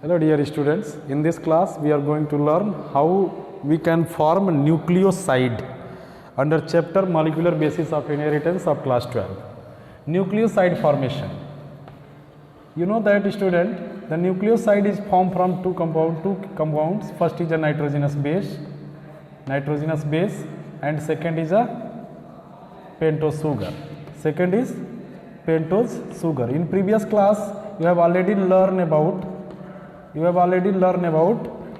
Hello dear students, in this class we are going to learn how we can form nucleoside under chapter molecular basis of inheritance of class 12. Nucleoside formation. You know that student, the nucleoside is formed from two compounds. First is a nitrogenous base and second is a pentose sugar. Second is pentose sugar. In previous class you have already learned about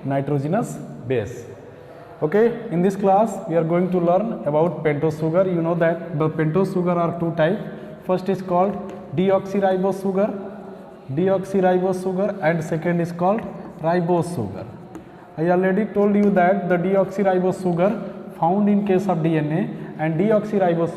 nitrogenous base. Okay, in this class we are going to learn about pentose sugar. You know that the pentose sugar are two types. First is called deoxyribose sugar and second is called ribose sugar. I already told you that the deoxyribose sugar found in case of DNA and deoxyribose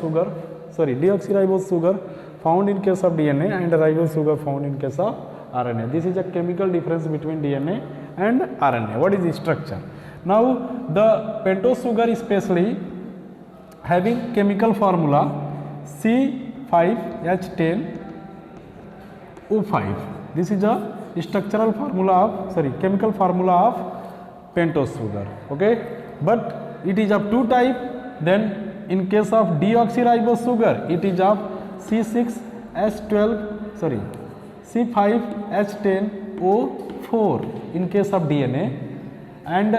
sugar found in case of DNA and ribose sugar found in case of RNA. This is a chemical difference between DNA and RNA. What is the structure? Now the pentose sugar is especially having chemical formula C5H10O5. This is a structural formula of chemical formula of pentose sugar. Okay, but it is of two type. Then in case of deoxyribose sugar it is of C5H10O4 in case of DNA and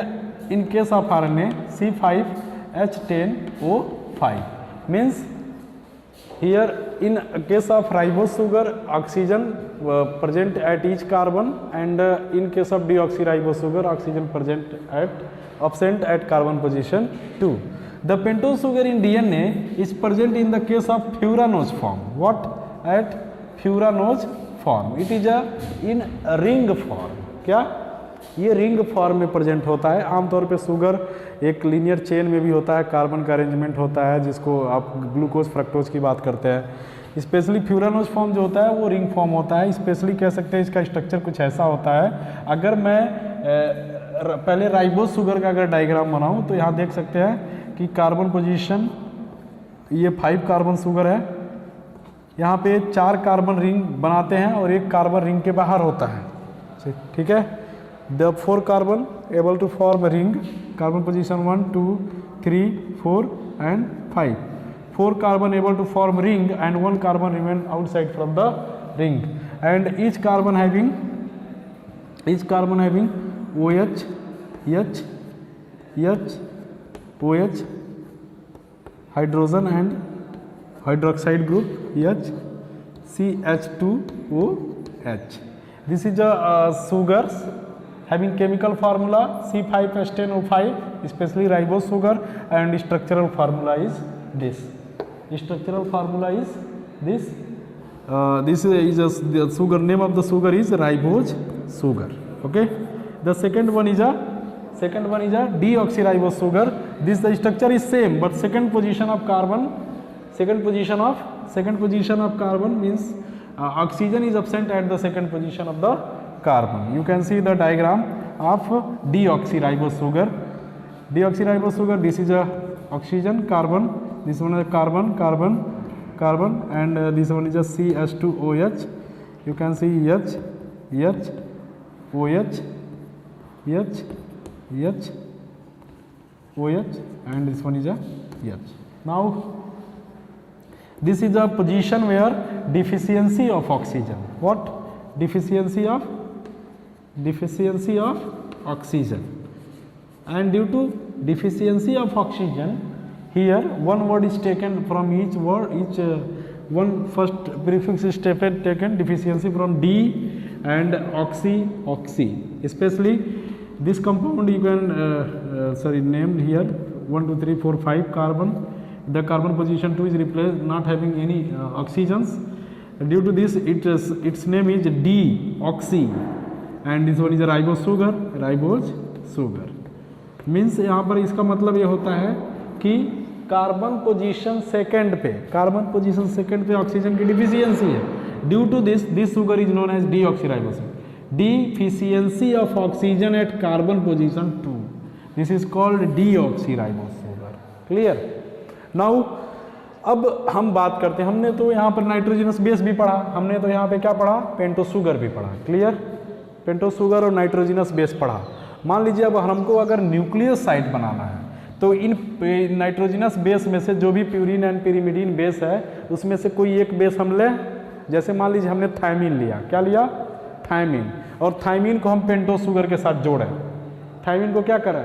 in case of RNA C5H10O5. Means here in case of ribose sugar oxygen present at each carbon and in case of deoxyribose sugar oxygen absent at carbon position 2. The pentose sugar in DNA is present in the case of furanose form. What? At furanose form. It is in ring form. क्या ये ring form में present होता है. आमतौर पे sugar एक linear chain में भी होता है, कार्बन का अरेंजमेंट होता है जिसको आप ग्लूकोज फ्रक्टोज की बात करते हैं. स्पेशली फ्यूरानोज फॉर्म जो होता है वो रिंग फॉर्म होता है. स्पेशली कह सकते हैं इसका स्ट्रक्चर कुछ ऐसा होता है. अगर मैं पहले राइबोज शुगर का अगर डायग्राम बनाऊं तो यहाँ देख सकते हैं कि कार्बन पोजीशन ये 5 कार्बन शुगर है. यहाँ पे 4 कार्बन रिंग बनाते हैं और एक कार्बन रिंग के बाहर होता है. ठीक है. The 4 carbon able to form ring, carbon position 1 2 3 4 and 5. 4 carbon able to form ring and 1 carbon remain outside from the ring and each carbon having OH, OH, hydrogen and hydroxide group H, CH2OH. This is a sugars having chemical formula C5H10O5, especially ribose sugar, and structural formula is this. This is the sugar. Name of the sugar is ribose sugar. Okay. The second one is a deoxyribose sugar. This the structure is same, but second position of carbon means oxygen is absent at the second position of the carbon. You can see the diagram of deoxyribose sugar. This is a oxygen, carbon. This one is carbon, and this one is a CH2OH. You can see H, OH, OH, and this one is a H. Now, this is a position where deficiency of oxygen. What? Deficiency of oxygen. And due to deficiency of oxygen, here one word is taken from each word. One first prefix is taken deficiency from D and oxy. Especially this compound you can named here 1 2 3 4 5 carbon. The carbon position 2 is replaced, not having any oxygens. Due to this, its name is deoxy, and this one is a ribose sugar. Means यहाँ पर इसका मतलब ये होता है कि carbon position second पे oxygen की डिफिशियंसी है. Due to this sugar is known as deoxyribose. Deficiency of oxygen at carbon position 2. This is called deoxyribose sugar. Clear? Now अब हम बात करते हैं. हमने तो यहाँ पर नाइट्रोजनस बेस भी पढ़ा, हमने तो यहाँ पे क्या पढ़ा, पेंटोस शुगर भी पढ़ा. क्लियर? पेंटोस शुगर और नाइट्रोजिनस बेस पढ़ा। मान लीजिए अब हमको अगर न्यूक्लियोसाइड बनाना है तो इन नाइट्रोजिनस बेस में से जो भी प्यूरिन एंड पिरिमिडीन बेस है उसमें से कोई एक बेस हम लें। जैसे मान लीजिए हमने थायमीन लिया, क्या लिया? थायमीन। और थायमीन को हम पेंटोस शुगर के साथ जोड़ें। थायमीन को क्या करें?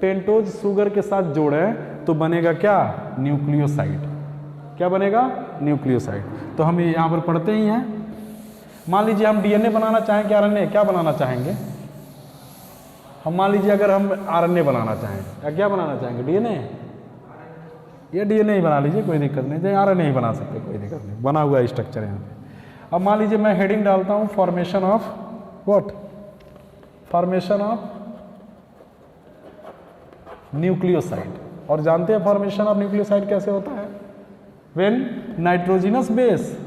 पेंटोज शुगर के साथ जोड़ें तो बनेगा क्या? न्यूक्लियोसाइड। क्या बनेगा? न्यूक्लियोसाइड। तो हम यहाँ पर पढ़ते ही हैं। मान लीजिए हम डीएनए बनाना चाहें कि आरएनए, क्या बनाना चाहेंगे हम? मान लीजिए अगर हम आरएनए बनाना चाहें या क्या बनाना चाहेंगे? डीएनए। ये डीएनए ही बना लीजिए, कोई दिक्कत नहीं। चाहे आरएनए ही बना सकते, कोई दिक्कत नहीं, बना हुआ है स्ट्रक्चर यहाँ पे। अब मान लीजिए मैं हेडिंग डालता हूँ formation of what? Formation of nucleoside. और जानते हैं फॉर्मेशन ऑफ न्यूक्लियोसाइड कैसे होता है? When nitrogenous base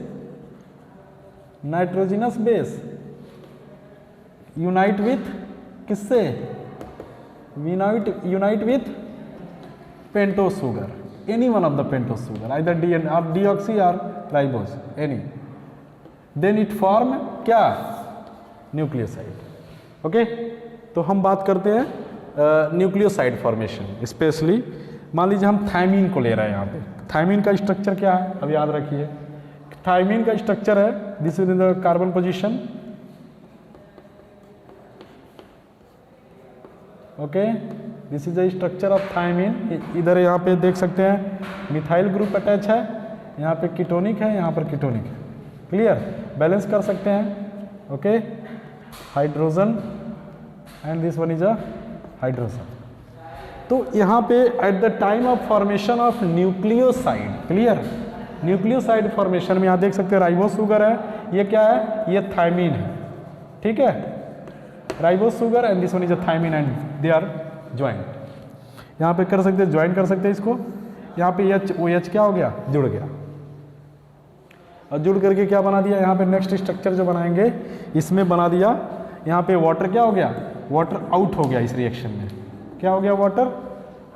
unite with किससे? Unite with pentose sugar, any one of the pentose sugar, either DNA और डीऑक्सी और ribose, any, then it form क्या? न्यूक्लियोसाइड। ओके, तो हम बात करते हैं न्यूक्लियोसाइड फॉर्मेशन। स्पेशली मान लीजिए हम थायमीन को ले रहे हैं यहाँ पे। थायमीन का स्ट्रक्चर क्या है? अब याद रखिए, थायमीन का स्ट्रक्चर है, this is the carbon position. Okay, this is the structure of thymine. इधर यहाँ पे देख सकते हैं मिथाइल ग्रुप अटैच है, यहाँ पे कीटोनिक है, यहाँ पर कीटोनिक है। क्लियर? बैलेंस कर सकते हैं। Okay, hydrogen and this one is a hydrogen. तो यहाँ पे eight the time of formation of nucleoside, clear, nucleoside formation में यहाँ देख सकते हैं राइबोस शुगर है, ये क्या है? ये थायमीन है। ठीक है, ribose sugar and this one is a thymine and they are joint. यहाँ पे कर सकते हैं, ज्वाइन कर सकते हैं इसको। यहाँ पे एच ओ एच क्या हो गया? जुड़ गया। और जुड़ करके क्या बना दिया? यहाँ पे नेक्स्ट स्ट्रक्चर जो बनाएंगे इसमें बना दिया, यहाँ पे वाटर क्या हो गया? वाटर आउट हो गया इस रिएक्शन में। क्या हो गया? वाटर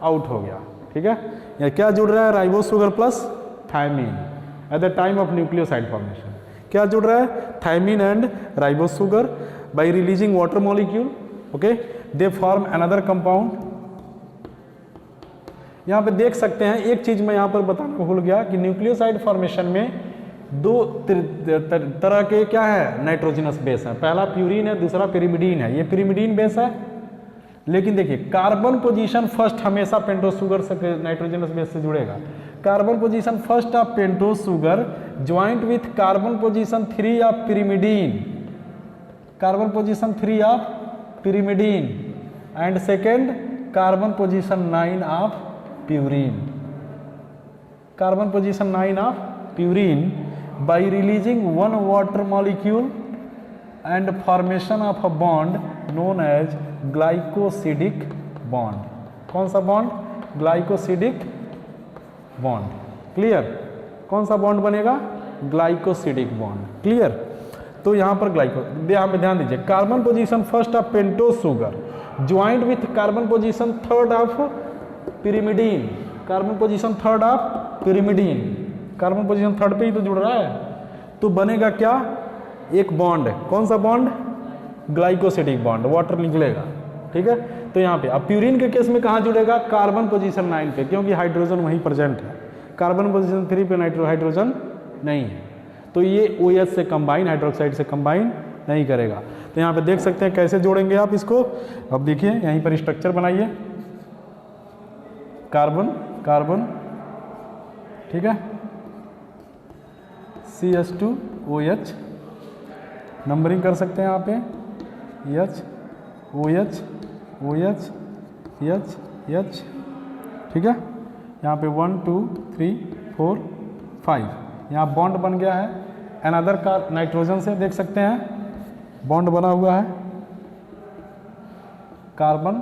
आउट हो गया। ठीक है, यहाँ क्या जुड़ रहा है? Ribose sugar plus thymine at the time of nucleoside formation. क्या जुड़ रहा है? Thymine and ribose sugar by releasing water molecule, okay, they form another compound। यहाँ पे देख सकते हैं, एक चीज मैं यहाँ पर बताना भूल गया कि न्यूक्लियोसाइड फॉर्मेशन में दो तरह के क्या है? नाइट्रोजिनस बेस है। पहला प्यूरिन है, दूसरा पिरिमिडीन है। ये पिरिमिडीन बेस है, लेकिन देखिए कार्बन पोजीशन फर्स्ट हमेशा पेंटोस शुगर से नाइट्रोजिनस बेस से जुड़ेगा। Carbon position first of pentose sugar joint with carbon position 3 of pyrimidine, carbon position 3 of pyrimidine and second carbon position 9 of purine. Carbon position 9 of purine by releasing one water molecule and formation of a bond known as glycosidic bond. कौन सा bond? Glycosidic bond. Clear? कौन सा bond बनेगा? Glycosidic bond. Clear? तो यहाँ पर यहाँ पे ध्यान दीजिए, carbon position first of pentose sugar joint with carbon position third of pyrimidine, carbon position third of pyrimidine, carbon position third पे ही तो जुड़ रहा है, तो बनेगा क्या? एक बॉन्ड। कौन सा बॉन्ड? ग्लाइकोसिडिक बॉन्ड, वाटर निकलेगा। ठीक है, तो यहाँ पे अब प्यूरिन के केस में कहाँ जुड़ेगा? कार्बन पोजीशन 9 पे, क्योंकि हाइड्रोजन वहीं प्रेजेंट है। कार्बन पोजीशन 3 पे हाइड्रोजन नहीं है, तो ये OH से कंबाइन, हाइड्रोक्साइड से कंबाइन नहीं करेगा। तो यहाँ पे देख सकते हैं कैसे जोड़ेंगे आप इसको। अब देखिए यहीं पर स्ट्रक्चर बनाइए, कार्बन कार्बन, ठीक है, CH2OH, नंबरिंग कर सकते हैं यहाँ पे H OH OH H H, ठीक है। यहाँ पे 1 2 3 4 5, यहाँ बॉन्ड बन गया है। अनदर का नाइट्रोजन से देख सकते हैं बॉन्ड बना हुआ है, carbon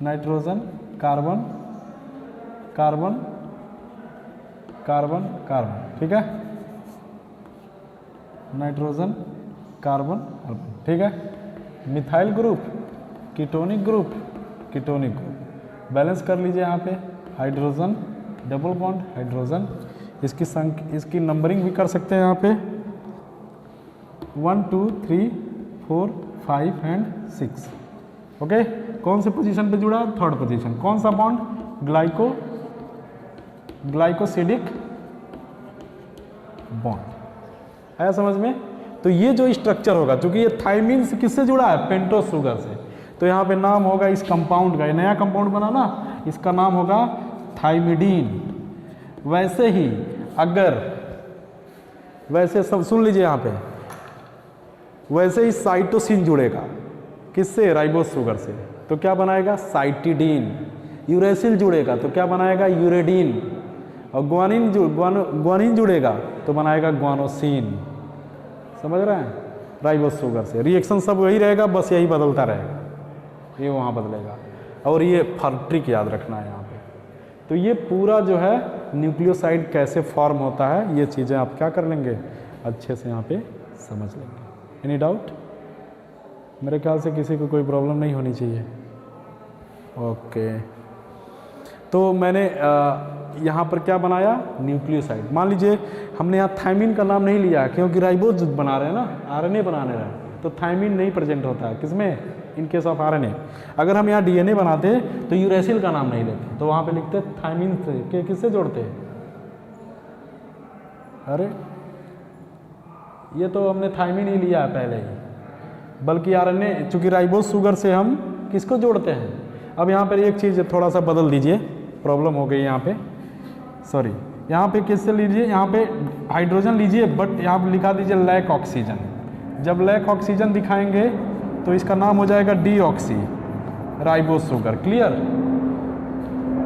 nitrogen carbon carbon carbon carbon, ठीक है, नाइट्रोजन कार्बन कार्बन, ठीक है। Methyl group ketonic group ketonic group, balance कर लीजिए यहाँ पे हाइड्रोजन डबल बॉन्ड हाइड्रोजन, इसकी नंबरिंग भी कर सकते हैं यहाँ पे 1 2 3 4 5 एंड 6। ओके, कौन से पोजीशन पे जुड़ा है? Third position. कौन सा बॉन्ड? Glycosidic bond. आया समझ में? तो ये जो स्ट्रक्चर होगा, क्योंकि ये थायमिन से किससे जुड़ा है? पेंटोस शुगर से, तो यहाँ पे नाम होगा इस कंपाउंड का, ये नया कंपाउंड बना ना, इसका नाम होगा थाइमिडीन। वैसे ही अगर, वैसे सब सुन लीजिए यहाँ पे, वैसे ही साइटोसिन जुड़ेगा किससे? राइबोस शुगर से, तो क्या बनाएगा? साइटिडीन। यूरेसिल जुड़ेगा तो क्या बनाएगा? यूरेडीन। और ग्वानिन जुड़ेगा तो बनाएगा ग्वानोसिन। समझ रहे हैं? राइबोस शुगर से रिएक्शन सब वही रहेगा, बस यही बदलता रहेगा, ये वहाँ बदलेगा। और ये फर्ट्रिक याद रखना है यहाँ पे। तो ये पूरा जो है न्यूक्लियोसाइड कैसे फॉर्म होता है, ये चीज़ें आप क्या कर लेंगे? अच्छे से यहाँ पे समझ लेंगे। Any doubt? मेरे ख्याल से किसी को कोई प्रॉब्लम नहीं होनी चाहिए। ओके, तो मैंने यहाँ पर क्या बनाया? न्यूक्लियोसाइड। मान लीजिए हमने यहाँ थायमिन का नाम नहीं लिया क्योंकि राइबोज बना रहे हैं ना, आरएनए बनाने रहे हैं, तो थायमिन नहीं प्रेजेंट होता है किसमें? In case of RNA. अगर हम यहाँ डीएनए बनाते तो यूरेसिल का नाम नहीं लेते, तो वहाँ पे लिखते थायमिन से। किससे जोड़ते हैं? अरे ये तो हमने थायमिन ही लिया है पहले ही, बल्कि आरएनए, चूंकि राइबोज शुगर से हम किसको जोड़ते हैं? अब यहाँ पर एक चीज़ थोड़ा सा बदल दीजिए, प्रॉब्लम हो गई यहाँ पे, सॉरी। यहाँ पे किससे लीजिए? यहाँ पे हाइड्रोजन लीजिए, बट यहाँ पे लिखा दीजिए लैक ऑक्सीजन। जब लैक ऑक्सीजन दिखाएंगे तो इसका नाम हो जाएगा deoxy ribose sugar. Clear?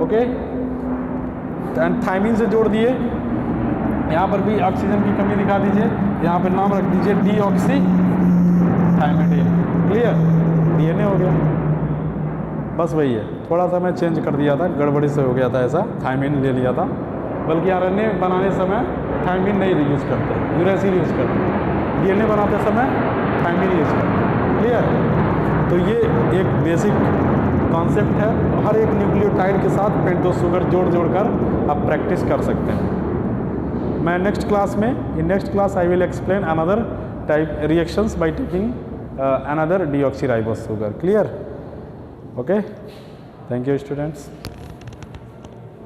Okay, and thymine से जोड़ दिए, यहाँ पर भी ऑक्सीजन की कमी दिखा दीजिए, यहाँ पर नाम रख दीजिए डीऑक्सी थायमिडीन। क्लियर? डीएनए हो गया, बस वही है। थोड़ा सा मैं चेंज कर दिया था, गड़बड़ी से हो गया था ऐसा, थायमिन ले लिया था, बल्कि आरएनए बनाने समय थायमिन नहीं यूज़ करते, यूरेसिल यूज़ करते। डीएनए बनाते समय थायमिन यूज़ करते। क्लियर? तो ये एक बेसिक कॉन्सेप्ट है, हर एक न्यूक्लियोटाइड के साथ पेंटोस शुगर जोड़ कर आप प्रैक्टिस कर सकते हैं। मैं नेक्स्ट क्लास में, in next class I will explain another type reactions by taking another deoxy ribose sugar. Clear? Okay, thank you students.